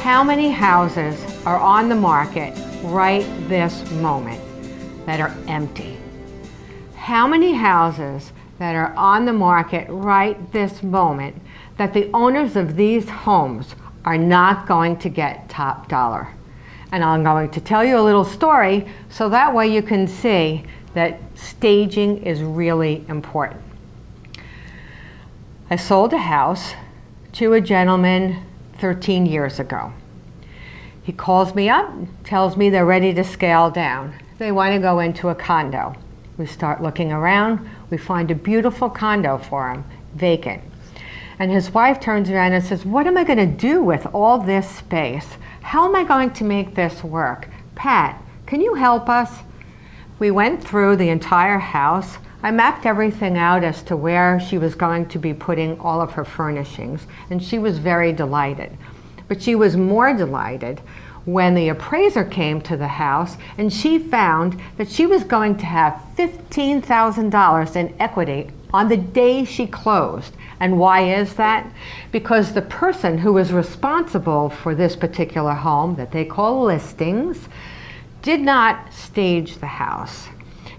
How many houses are on the market right this moment that are empty? How many houses that are on the market right this moment that the owners of these homes are not going to get top dollar? And I'm going to tell you a little story so that way you can see that staging is really important. I sold a house to a gentleman 13 years ago. He calls me up, tells me they're ready to scale down. They want to go into a condo. We start looking around, we find a beautiful condo for him, vacant. And his wife turns around and says, "What am I going to do with all this space? How am I going to make this work? Pat, can you help us?" We went through the entire house. I mapped everything out as to where she was going to be putting all of her furnishings, and she was very delighted. But she was more delighted when the appraiser came to the house and she found that she was going to have $15,000 in equity on the day she closed. And why is that? Because the person who was responsible for this particular home, that they call listings, did not stage the house.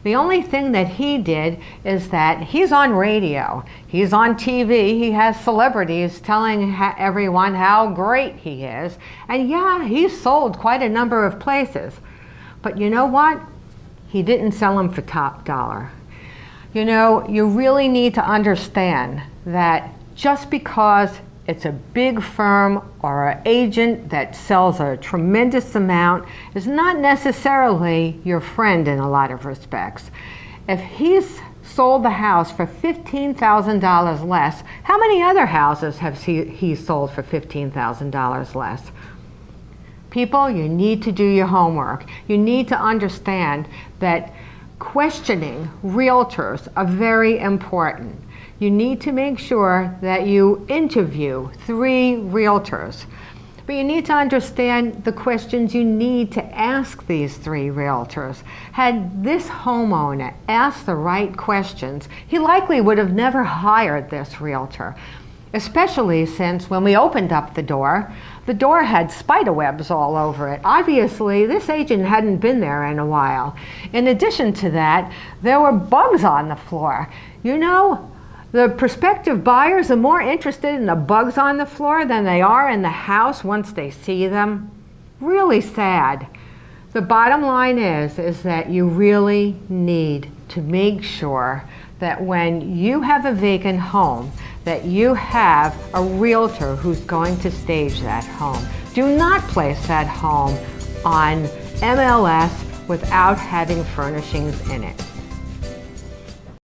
The only thing that he did is that he's on radio, he's on TV, he has celebrities telling everyone how great he is. And yeah, he's sold quite a number of places. But you know what? He didn't sell them for top dollar. You know, you really need to understand that just because it's a big firm or an agent that sells a tremendous amount is not necessarily your friend in a lot of respects. If he's sold the house for $15,000 less, how many other houses has he sold for $15,000 less? People, you need to do your homework. You need to understand that questioning realtors are very important. You need to make sure that you interview 3 realtors. But you need to understand the questions you need to ask these 3 realtors. Had this homeowner asked the right questions, he likely would have never hired this realtor. Especially since when we opened up the door had spider webs all over it. Obviously, this agent hadn't been there in a while. In addition to that, there were bugs on the floor. You know, the prospective buyers are more interested in the bugs on the floor than they are in the house once they see them. Really sad. The bottom line is that you really need to make sure that when you have a vacant home, that you have a realtor who's going to stage that home. Do not place that home on MLS without having furnishings in it.